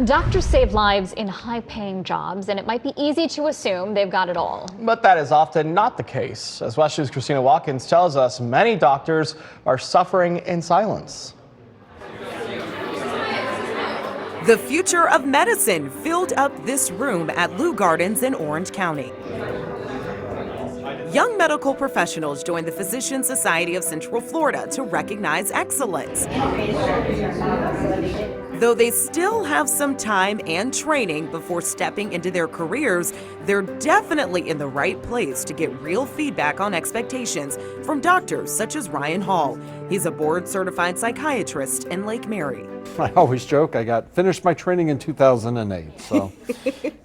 Doctors save lives in high-paying jobs, and it might be easy to assume they've got it all. But that is often not the case. As West News' Christina Watkins tells us, many doctors are suffering in silence. The future of medicine filled up this room at Lou Gardens in Orange County. Young medical professionals joined the Physician Society of Central Florida to recognize excellence. Though they still have some time and training before stepping into their careers, they're definitely in the right place to get real feedback on expectations from doctors such as Ryan Hall. He's a board-certified psychiatrist in Lake Mary. I always joke I finished my training in 2008, so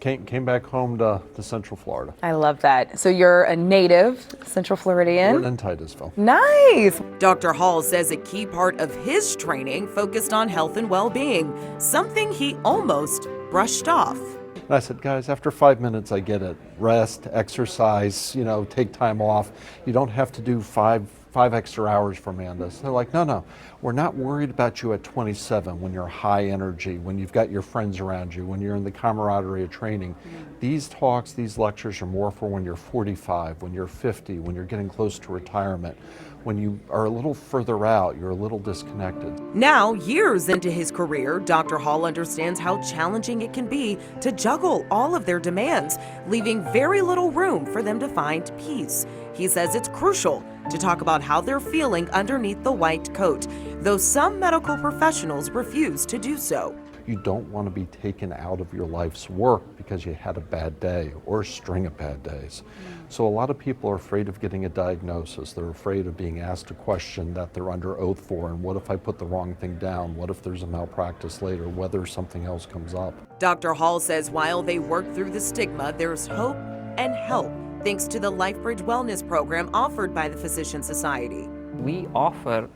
came back home to Central Florida. I love that. So you're a native Central Floridian? Born in Titusville. Nice. Dr. Hall says a key part of his training focused on health and well-being, something he almost brushed off. And I said, guys, after 5 minutes, I get it. Rest, exercise, take time off. You don't have to do five extra hours for Amanda. They're like, no, we're not worried about you at 27 when you're high energy, when you've got your friends around you, when you're in the camaraderie of training. These talks, these lectures are more for when you're 45, when you're 50, when you're getting close to retirement. When you are a little further out, you're a little disconnected. Now, years into his career, Dr. Hall understands how challenging it can be to juggle all of their demands, leaving very little room for them to find peace. He says it's crucial to talk about how they're feeling underneath the white coat, though some medical professionals refuse to do so. You don't want to be taken out of your life's work because you had a bad day or a string of bad days. So a lot of people are afraid of getting a diagnosis. They're afraid of being asked a question that they're under oath for, and what if I put the wrong thing down? What if there's a malpractice later? Whether something else comes up. Dr. Hall says while they work through the stigma, there's hope and help thanks to the LifeBridge Wellness program offered by the Physician Society. We offer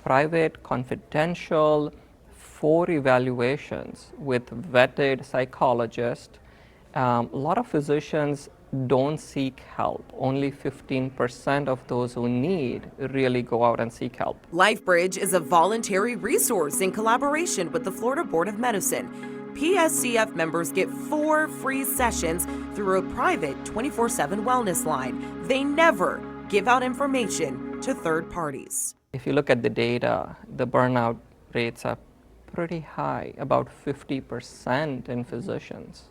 private, confidential, 4 evaluations with vetted psychologists. A lot of physicians don't seek help. Only 15% of those who need really go out and seek help. LifeBridge is a voluntary resource in collaboration with the Florida Board of Medicine. PSCF members get 4 free sessions through a private 24/7 wellness line. They never give out information to third parties. If you look at the data, the burnout rates are pretty high, about 50% in physicians.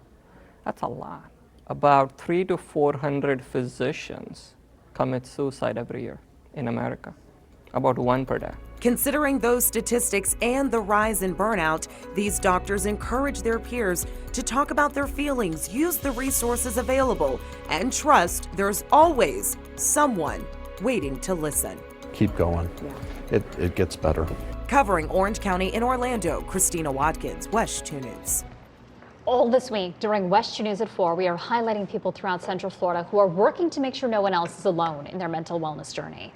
That's a lot. About 300 to 400 physicians commit suicide every year in America, about 1 per day. Considering those statistics and the rise in burnout, these doctors encourage their peers to talk about their feelings, use the resources available, and trust there's always someone waiting to listen. Keep going. It gets better. Covering Orange County in Orlando, Christina Watkins, WESH 2 News. All this week during WESH 2 News at 4, we are highlighting people throughout Central Florida who are working to make sure no one else is alone in their mental wellness journey.